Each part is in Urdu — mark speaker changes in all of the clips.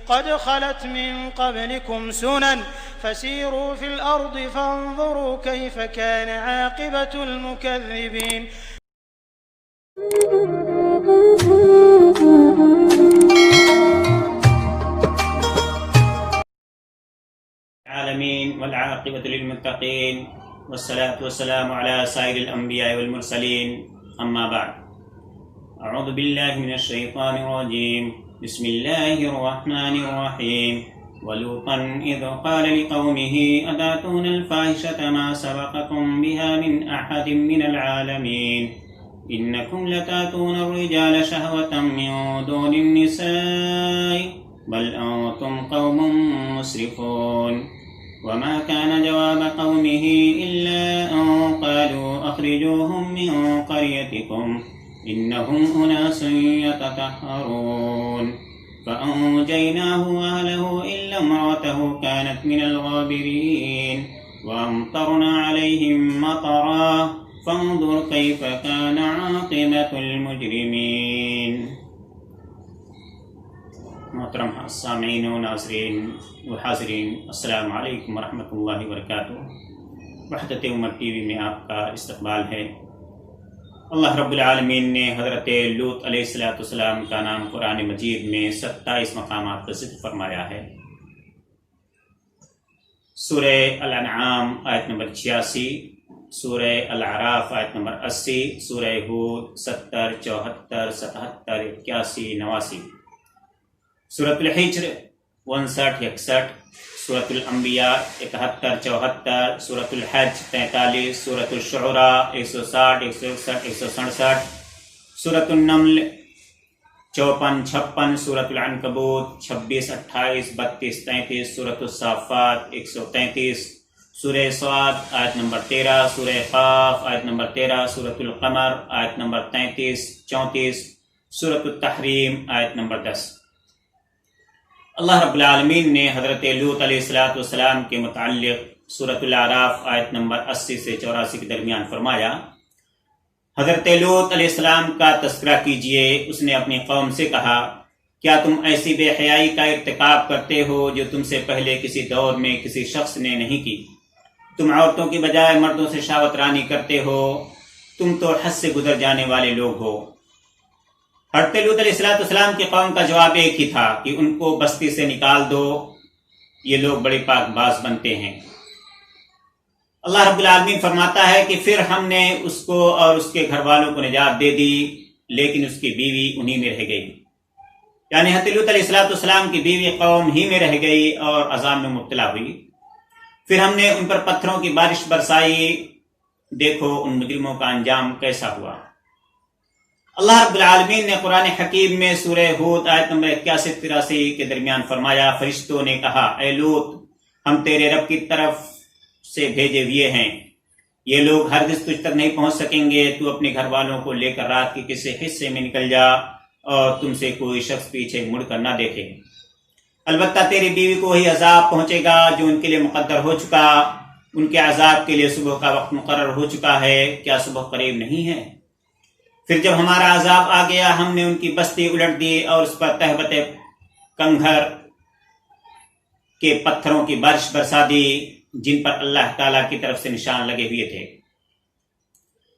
Speaker 1: قد خلت من قبلكم سنن فسيروا في الأرض فانظروا كيف كان عاقبة المكذبين.
Speaker 2: العالمين والعاقبة للمتقين والصلاة والسلام على سائر الأنبياء والمرسلين أما بعد. أعوذ بالله من الشيطان الرجيم. بسم الله الرحمن الرحيم. ولوطا إذ قال لقومه أتأتون الفاحشة ما سبقكم بها من أحد من العالمين إنكم لتأتون الرجال شهوة من دون النساء بل أنتم قوم مسرفون. وما كان جواب قومه إلا أن قالوا أخرجوهم من قريتكم إنهم أناس يتطهرون فأنجيناه وأهله إلا امرأته كانت من الغابرين وأمطرنا عليهم مطرا فانظر كيف كان عاقبة المجرمين. محترم سامعین و ناظرین و حاضرین، السلام علیکم ورحمۃ اللہ وبرکاتہ. وحدت امت ٹی وی میں آپ کا استقبال ہے. اللہ رب العالمین نے حضرت لوط علیہ السلام کا نام قرآن مجید میں 27 مقامات پر ذکر فرمایا ہے. سورہ الانعام آیت نمبر 86، سورہ الاعراف آیت نمبر 80، سورہ ہود 70، 74، 77، 81، 89، سورۃ الحجر 59، 61، سورۃ الانبیاء 71، 74، سورۃ الحج 43، سورۃ الشعراء 160، 161، 167، سورۃ النمل 54، 56، سورۃ العنکبوت 26، 28، 32، 33، سورۃ الصافات 133، سورہ صاد آیت نمبر 13، سورہ قاف آیت نمبر 13، سورۃ القمر آیت نمبر 33، 34، سورۃ التحریم آیت نمبر 10. اللہ رب العالمین نے حضرت لوط علیہ السلام کے متعلق سورۃ الاعراف آیت نمبر 80 سے 84 کے درمیان فرمایا، حضرت لوط علیہ السلام کا تذکرہ کیجئے. اس نے اپنی قوم سے کہا، کیا تم ایسی بے حیائی کا ارتکاب کرتے ہو جو تم سے پہلے کسی دور میں کسی شخص نے نہیں کی؟ تم عورتوں کی بجائے مردوں سے شہوت رانی کرتے ہو. تم تو حد سے گزر جانے والے لوگ ہو. حضرت لوط علیہ السلام کی قوم کا جواب ایک ہی تھا کہ ان کو بستی سے نکال دو، یہ لوگ بڑے پاک باز بنتے ہیں. اللہ رب العالمین فرماتا ہے کہ پھر ہم نے اس کو اور اس کے گھر والوں کو نجات دے دی، لیکن اس کی بیوی انہی میں رہ گئی. یعنی حضرت لوط علیہ السلام کی بیوی قوم ہی میں رہ گئی اور عذاب میں مبتلا ہوئی. پھر ہم نے ان پر پتھروں کی بارش برسائی. دیکھو ان مجرموں کا انجام کیسا ہوا. اللہ رب العالمین نے قرآن حکیم میں سورہ ہود آیت نمبر 81-83 کے درمیان فرمایا، فرشتوں نے کہا، اے لوط، ہم تیرے رب کی طرف سے بھیجے ہوئے ہیں، یہ لوگ ہرگز تجھ تک نہیں پہنچ سکیں گے. تو اپنے گھر والوں کو لے کر رات کے کسی حصے میں نکل جا اور تم سے کوئی شخص پیچھے مڑ کر نہ دیکھے. البتہ تیری بیوی کو وہی عذاب پہنچے گا جو ان کے لیے مقدر ہو چکا. ان کے عذاب کے لیے صبح کا وقت مقرر ہو چکا ہے، کیا صبح قریب نہیں ہے؟ پھر جب ہمارا عذاب آ گیا، ہم نے ان کی بستی الٹ دی اور اس پر تہبت کنگھر کے پتھروں کی بارش برسا دی جن پر اللہ تعالیٰ کی طرف سے نشان لگے ہوئے تھے.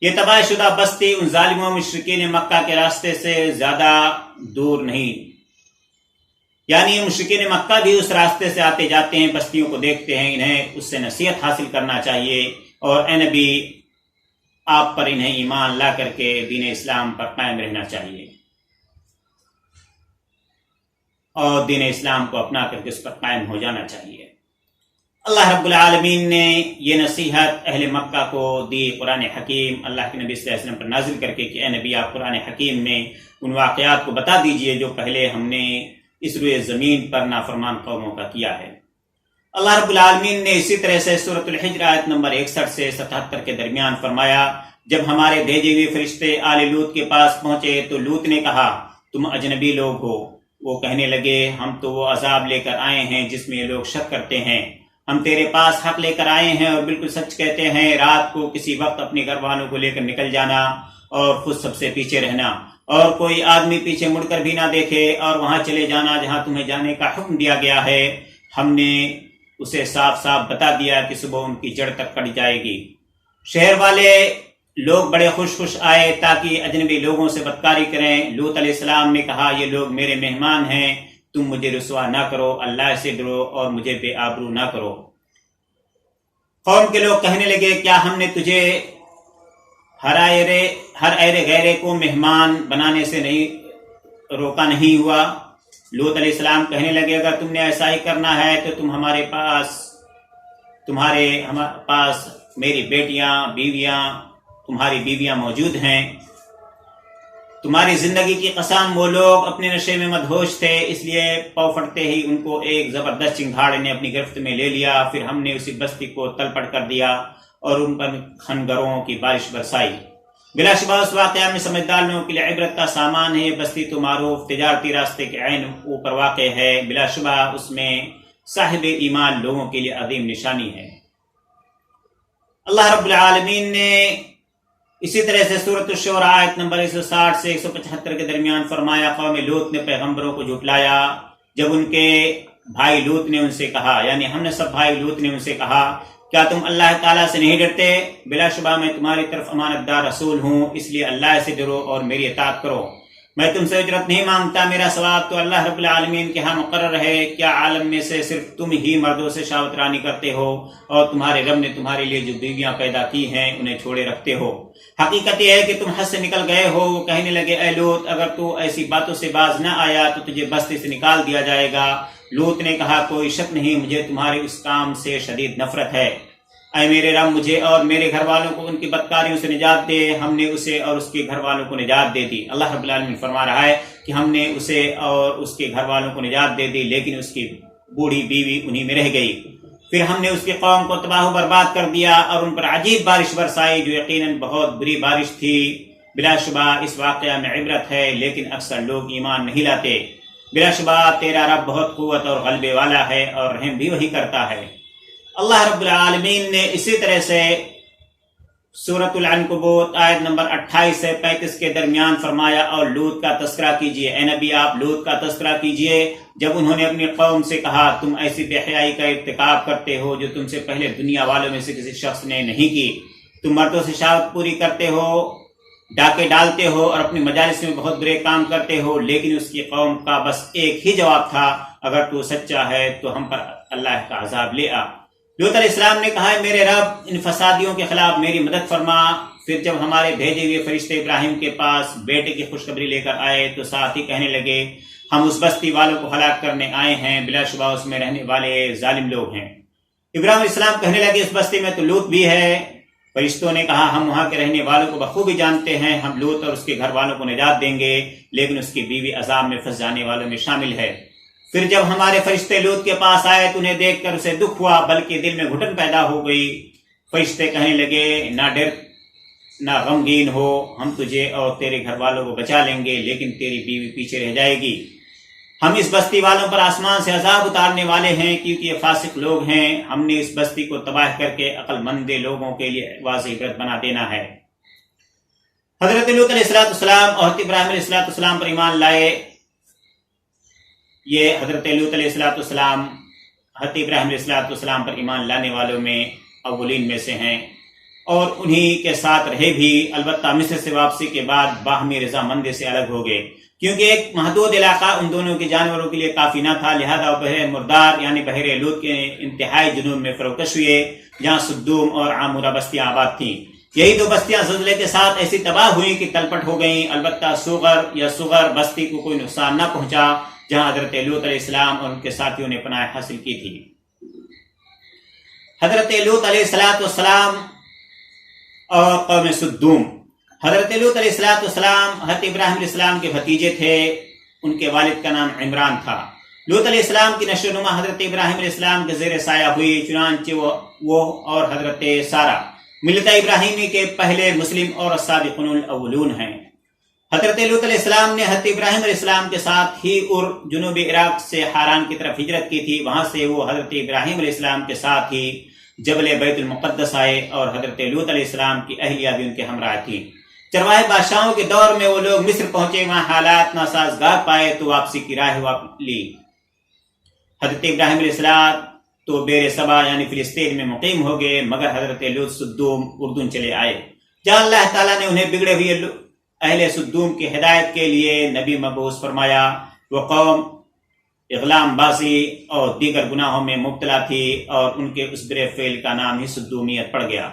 Speaker 2: یہ تباہ شدہ بستی ان ظالموں مشرکین مکہ کے راستے سے زیادہ دور نہیں. یعنی مشرکین مکہ بھی اس راستے سے آتے جاتے ہیں، بستیوں کو دیکھتے ہیں، انہیں اس سے نصیحت حاصل کرنا چاہیے. اور اے نبی، آپ پر انہیں ایمان لا کر کے دین اسلام پر قائم رہنا چاہیے اور دین اسلام کو اپنا کر کے اس پر قائم ہو جانا چاہیے. اللہ رب العالمین نے یہ نصیحت اہل مکہ کو دی قرآن حکیم اللہ کے نبی صلی اللہ علیہ وسلم پر نازل کر کے کہ اے نبی، آپ قرآن حکیم میں ان واقعات کو بتا دیجئے جو پہلے ہم نے اس روئے زمین پر نافرمان قوموں کا کیا ہے. اللہ رب العالمین نے اسی طرح سے سورۃ الحجر آیت نمبر 61 سے 77 کے درمیان فرمایا، جب ہمارے بھیجے ہوئے فرشتے آل لوط کے پاس پہنچے تو لوط نے کہا، تم اجنبی لوگ ہو. وہ کہنے لگے، ہم تو وہ عذاب لے کر آئے ہیں جس میں یہ لوگ شک کرتے ہیں. ہم تیرے پاس حق لے کر آئے ہیں اور بالکل سچ کہتے ہیں. رات کو کسی وقت اپنے گھر والوں کو لے کر نکل جانا اور خود سب سے پیچھے رہنا، اور کوئی آدمی پیچھے مڑ کر بھی نہ دیکھے، اور وہاں چلے جانا جہاں تمہیں جانے کا حکم دیا گیا ہے۔ ہم نے اسے صاف صاف بتا دیا کہ صبح ان کی جڑ تک کٹ جائے گی۔ شہر والے لوگ بڑے خوش آئے تاکہ اجنبی لوگوں سے بدکاری کریں۔ لوط علیہ السلام نے کہا یہ لوگ میرے مہمان ہیں، تم مجھے رسوا نہ کرو، اللہ سے ڈرو اور مجھے بے آبرو نہ کرو۔ قوم کے لوگ کہنے لگے کیا ہم نے تجھے ہر ایرے غیرے کو مہمان بنانے سے نہیں روکا نہیں ہوا؟ لوط علیہ السلام کہنے لگے اگر تم نے ایسا ہی کرنا ہے تو تمہارے پاس میری بیٹیاں بیویاں تمہاری بیویاں موجود ہیں۔ تمہاری زندگی کی قسم وہ لوگ اپنے نشے میں مدہوش تھے، اس لیے پاؤ پھٹتے ہی ان کو ایک زبردست چنگھاڑ نے اپنی گرفت میں لے لیا۔ پھر ہم نے اسی بستی کو تلپٹ کر دیا اور ان پر خنگروں کی بارش برسائی۔ بلا شبہ اس واقعہ میں سمجھدار لوگوں کے لیے عبرت کا سامان ہے۔ یہ بستی تو معروف تجارتی راستے کے عین اوپر واقع ہے، بلا شبہ اس میں صاحب ایمان لوگوں کے لیے عظیم نشانی ہے۔ اللہ رب العالمین نے اسی طرح سے سورۃ الشعراء آیت نمبر 160 سے 175 کے درمیان فرمایا قوم لوط نے پیغمبروں کو جھٹلایا جب ان کے بھائی لوط نے ان سے کہا، یعنی ہم نے سب بھائی لوط نے ان سے کہا کیا تم اللہ تعالیٰ سے نہیں ڈرتے؟ بلا شبہ میں تمہاری طرف امانت دار رسول ہوں، اس لیے اللہ سے ڈرو اور میری اطاعت کرو۔ میں تم سے اجرت نہیں مانگتا، میرا ثواب تو اللہ رب العالمین کے ہاں مقرر ہے۔ کیا عالم میں سے صرف تم ہی مردوں سے شاوت رانی کرتے ہو اور تمہارے رب نے تمہارے لیے جو بیویاں پیدا کی ہیں انہیں چھوڑے رکھتے ہو؟ حقیقت یہ ہے کہ تم حد سے نکل گئے ہو۔ وہ کہنے لگے اے لوط اگر تو ایسی باتوں سے باز نہ آیا تو تجھے بستی سے نکال دیا جائے گا۔ لوط نے کہا کوئی شک نہیں، مجھے تمہارے اس کام سے شدید نفرت ہے۔ اے میرے رب مجھے اور میرے گھر والوں کو ان کی بدکاریوں سے نجات دے۔ ہم نے اسے اور اس کے گھر والوں کو نجات دے دی۔ اللہ رب العالمین فرما رہا ہے کہ ہم نے اسے اور اس کے گھر والوں کو نجات دے دی، لیکن اس کی بوڑھی بیوی انہی میں رہ گئی۔ پھر ہم نے اس کی قوم کو تباہ و برباد کر دیا اور ان پر عجیب بارش برسائی جو یقیناً بہت بری بارش تھی۔ بلا شبہ اس واقعہ میں عبرت ہے، لیکن اکثر لوگ ایمان نہیں لاتے۔ بلا شبہ تیرا رب بہت قوت اور غلبے والا ہے اور رحم بھی وہی کرتا ہے۔ اللہ رب العالمین نے اسی طرح سے سورۃ العنکبوت آیت نمبر 28 سے 35 کے درمیان فرمایا اور لوط کا تذکرہ کیجئے۔ اے نبی آپ لوط کا تذکرہ کیجئے جب انہوں نے اپنی قوم سے کہا تم ایسی بے حیائی کا ارتکاب کرتے ہو جو تم سے پہلے دنیا والوں میں سے کسی شخص نے نہیں کی۔ تم مردوں سے شہوت پوری کرتے ہو، ڈاکے ڈالتے ہو اور اپنی مجالس میں بہت برے کام کرتے ہو۔ لیکن اس کی قوم کا بس ایک ہی جواب تھا اگر تو سچا ہے تو ہم پر اللہ کا عذاب لے آ۔ لوط علیہ السلام نے کہا میرے رب ان فسادیوں کے خلاف میری مدد فرما۔ پھر جب ہمارے بھیجے ہوئے فرشتے ابراہیم کے پاس بیٹے کی خوشخبری لے کر آئے تو ساتھ ہی کہنے لگے ہم اس بستی والوں کو ہلاک کرنے آئے ہیں، بلا شبہ اس میں رہنے والے ظالم لوگ ہیں۔ ابراہیم علیہ السلام کہنے لگے اس بستی میں تو لوط بھی ہے۔ فرشتوں نے کہا ہم وہاں کے رہنے والوں کو بخوبی جانتے ہیں، ہم لوط اور اس کے گھر والوں کو نجات دیں گے، لیکن اس کی بیوی عذاب میں پھنس جانے والوں میں شامل ہے۔ پھر جب ہمارے فرشتے لوط کے پاس آئے تو انہیں دیکھ کر اسے دکھ ہوا بلکہ دل میں گھٹن پیدا ہو گئی۔ فرشتے کہنے لگے نہ ڈر نہ غمگین ہو، ہم تجھے اور تیرے گھر والوں کو بچا لیں گے، لیکن تیری بیوی پیچھے رہ جائے گی۔ ہم اس بستی والوں پر آسمان سے عذاب اتارنے والے ہیں کیونکہ یہ فاسق لوگ ہیں۔ ہم نے اس بستی کو تباہ کر کے عقل مند لوگوں کے لیے واضح عبرت بنا دینا ہے۔ حضرت لوط علیہ السلام اور حضرت ابراہیم علیہ السلام پر ایمان لائے۔ یہ حضرت لوط علیہ السلام حضرت ابراہیم علیہ السلام پر ایمان لانے والوں میں اولین میں سے ہیں اور انہی کے ساتھ رہے بھی، البتہ مصر سے واپسی کے بعد باہمی رضامندی سے الگ ہو گئے کیونکہ ایک محدود علاقہ ان دونوں کے جانوروں کے لیے کافی نہ تھا، لہذا وہ بحر مردار یعنی بحر لوط کے انتہائی جنوب میں فروکش ہوئے جہاں سدوم اور عامورہ بستیاں آباد تھیں۔ یہی دو بستیاں زلزلے کے ساتھ ایسی تباہ ہوئیں کہ تلپٹ ہو گئیں، البتہ صغر بستی کو کوئی نقصان نہ پہنچا جہاں حضرت لوط علیہ السلام اور ان کے ساتھیوں نے پناہ حاصل کی تھی۔ حضرت لوط علیہ السلام اور قوم سدوم۔ حضرت لوط علیہ السلام حضرت ابراہیم علیہ السلام کے بھتیجے تھے، ان کے والد کا نام عمران تھا۔ لوط علیہ السلام کی نشو و نما حضرت ابراہیم علیہ السلام کے زیر سایہ ہوئی، چنانچہ وہ اور حضرت سارہ ملت ابراہیمی کے پہلے مسلم اور السابقون الاولون ہیں۔ حضرت لوط علیہ السلام نے حضرت ابراہیم علیہ السلام کے ساتھ ہی جنوبی عراق سے حاران کی طرف ہجرت کی تھی، وہاں سے وہ حضرت ابراہیم علیہ السلام کے ساتھ ہی جبل بیت المقدس آئے اور حضرت لوط علیہ السلام کی اہلیہ بھی ان کے ہمراہ تھی۔ چرواہے بادشاہوں کے دور میں وہ لوگ مصر پہنچے، وہاں حالات ناسازگار پائے تو واپسی کی راہ لی۔ حضرت ابراہیم علیہ السلام تو بیر سبا یعنی فلسطین میں مقیم ہو گئے، مگر حضرت لوط سدوم اردن چلے آئے، جہاں اللہ تعالیٰ نے انہیں بگڑے ہوئے اہل سدوم کی ہدایت کے لیے نبی مبعوث فرمایا۔ وہ قوم اغلام بازی اور دیگر گناہوں میں مبتلا تھی اور ان کے اس برے فعل کا نام ہی سدومیت پڑ گیا۔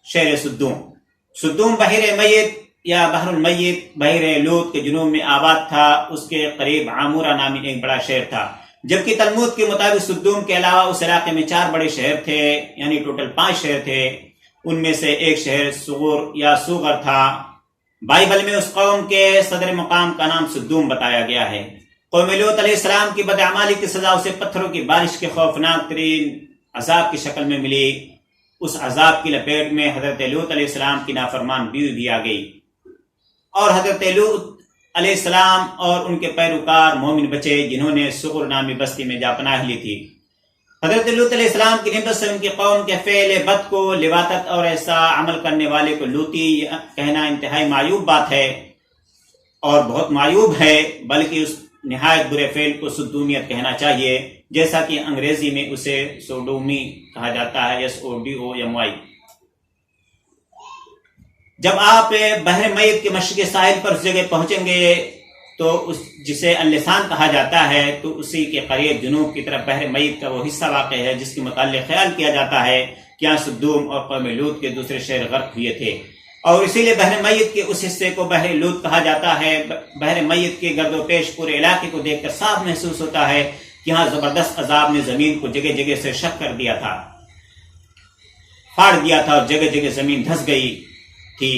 Speaker 2: شہر سدوم بحر میت یا بحر المیت بحر لوط کے جنوب میں آباد تھا، اس کے قریب عامورہ نامی ایک بڑا شہر تھا، جبکہ تلمود کے مطابق سدوم کے علاوہ اس علاقے میں 4 بڑے شہر تھے، یعنی ٹوٹل 5 شہر تھے، ان میں سے ایک شہر سغور یا سوغر تھا۔ بائبل میں اس قوم کے صدر مقام کا نام سدوم بتایا گیا ہے۔ قوم لوط علیہ السلام کی بدعمالی کی سزا اسے پتھروں کی بارش کے خوفناک ترین عذاب کی شکل میں ملی۔ اس عذاب کی لپیٹ میں حضرت لوط علیہ السلام کی نافرمان بیوی بھی آ گئی، اور حضرت لوط علیہ السلام اور ان کے پیروکار مومن بچے جنہوں نے سغر نامی بستی میں جا پناہ لی تھی۔ حضرت لوط علیہ السلام کی نسبت سے ان کی قوم کے فعل بد کو، لواطت اور ایسا عمل کرنے والے کو لوطی کہنا انتہائی معیوب بات ہے اور بہت معیوب ہے، بلکہ اس نہایت برے فعل کو سدومیت کہنا چاہیے، جیسا کہ انگریزی میں اسے سوڈومی کہا جاتا ہے، SODOMY۔ جب آپ بحر میت کے مشرقی ساحل پر اس جگہ پہنچیں گے تو جسے اللسان کہا جاتا ہے، تو اسی کے قریب جنوب کی طرف بحر میت کا وہ حصہ واقع ہے جس کے متعلق خیال کیا جاتا ہے کہ یہاں سدوم اور قوم لوط کے دوسرے شہر غرق ہوئے تھے، اور اسی لیے بحر میت کے اس حصے کو بحر لوط کہا جاتا ہے۔ بحر میت کے گرد و پیش پورے علاقے کو دیکھ کر صاف محسوس ہوتا ہے کہ یہاں زبردست عذاب نے زمین کو جگہ جگہ سے شق کر دیا تھا، پھاڑ دیا تھا، اور جگہ جگہ زمین دھس گئی تھی۔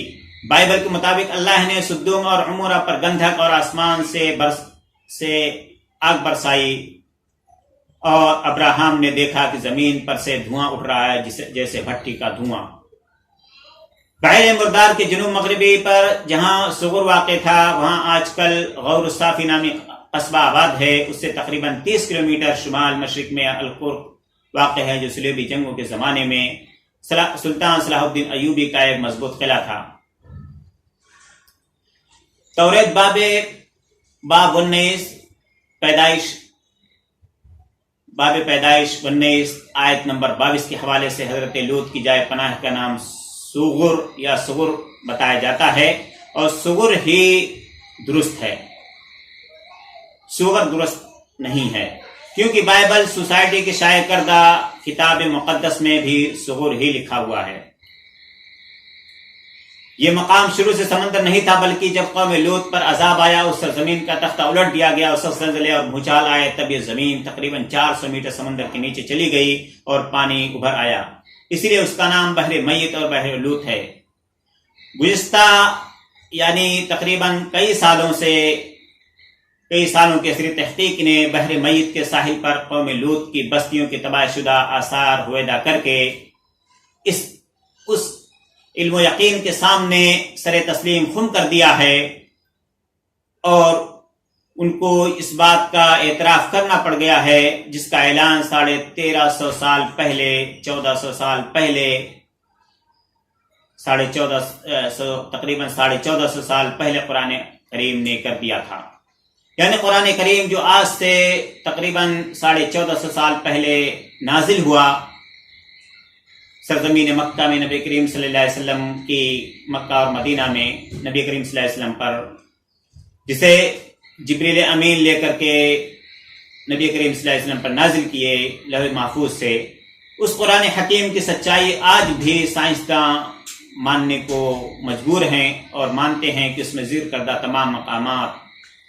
Speaker 2: بائبل کے مطابق اللہ نے سدوم اور عمورہ پر گندھک اور آسمان سے آگ برسائی، اور ابراہیم نے دیکھا کہ زمین پر سے دھواں اٹھ رہا ہے جیسے بھٹی کا دھواں۔ بحر مردار کے جنوب مغربی پر جہاں سغر واقع تھا، وہاں آج کل غور الصافی نامی قصبہ آباد ہے۔ اس سے تقریباً 30 کلومیٹر شمال مشرق میں القر واقع ہے، جو صلیبی جنگوں کے زمانے میں سلطان صلاح الدین ایوبی کا ایک مضبوط قلعہ تھا۔ توریت باب 19 پیدائش 19 آیت نمبر 22 کے حوالے سے حضرت لوط کی جائے پناہ کا نام سوغر یا سغر بتایا جاتا ہے، اور سغر ہی درست ہے، سوغر درست نہیں ہے، کیونکہ بائبل سوسائٹی کی شائع کردہ کتاب مقدس میں بھی سغر ہی لکھا ہوا ہے۔ یہ مقام شروع سے سمندر نہیں تھا، بلکہ جب قوم لوط پر عذاب آیا، اس سرزمین کا تختہ الٹ دیا گیا، اس زلزلے اور بھوچال آئے، تب یہ زمین تقریباً 400 میٹر سمندر کے نیچے چلی گئی اور پانی ابھر آیا، اسی لیے اس کا نام بحر میت اور بحر لوط ہے۔ گزشتہ یعنی تقریباً کئی سالوں کی اثری تحقیق نے بحر میت کے ساحل پر قوم لوط کی بستیوں کے تباہ شدہ آثار ہویدہ کر کے اس علم و یقین کے سامنے سر تسلیم خم کر دیا ہے، اور ان کو اس بات کا اعتراف کرنا پڑ گیا ہے جس کا اعلان 1350 سال پہلے 1400 سال پہلے تقریباً 1450 سال پہلے قرآن کریم نے کر دیا تھا۔ یعنی قرآن کریم جو آج سے تقریباً 1450 سال پہلے نازل ہوا، سرزمین مکہ میں نبی کریم صلی اللہ علیہ وسلم کی، مکہ اور مدینہ میں نبی کریم صلی اللہ علیہ وسلم پر، جسے جبریل امین لے کر کے نبی کریم صلی اللہ علیہ وسلم پر نازل کیے لوح محفوظ سے، اس قرآن حکیم کی سچائی آج بھی سائنسداں ماننے کو مجبور ہیں اور مانتے ہیں کہ اس میں ذکر کردہ تمام مقامات،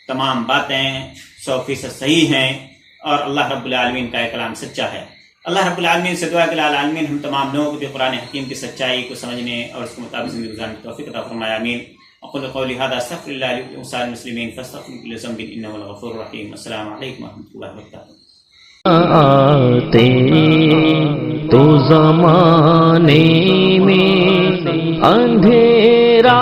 Speaker 2: تمام باتیں 100% صحیح ہیں، اور اللہ رب العالمین کا کلام سچا ہے۔ اللہ رب العالمین سے دعا کہ العالمین ہم تمام لوگوں کو بھی قرآن حکیم کی سچائی کو سمجھنے اور اس کے مطابق زندگی گزارنے کی توفیق عطا فرمائے، آمین۔ اقول قولی هذا استغفر الله لي ولسائر المسلمين فاستغفروا كل ذنب انه هو الغفور الرحيم۔ السلام علیکم ورحمۃ اللہ وبرکاتہ۔
Speaker 3: آتے تو زمانے میں اندھیرا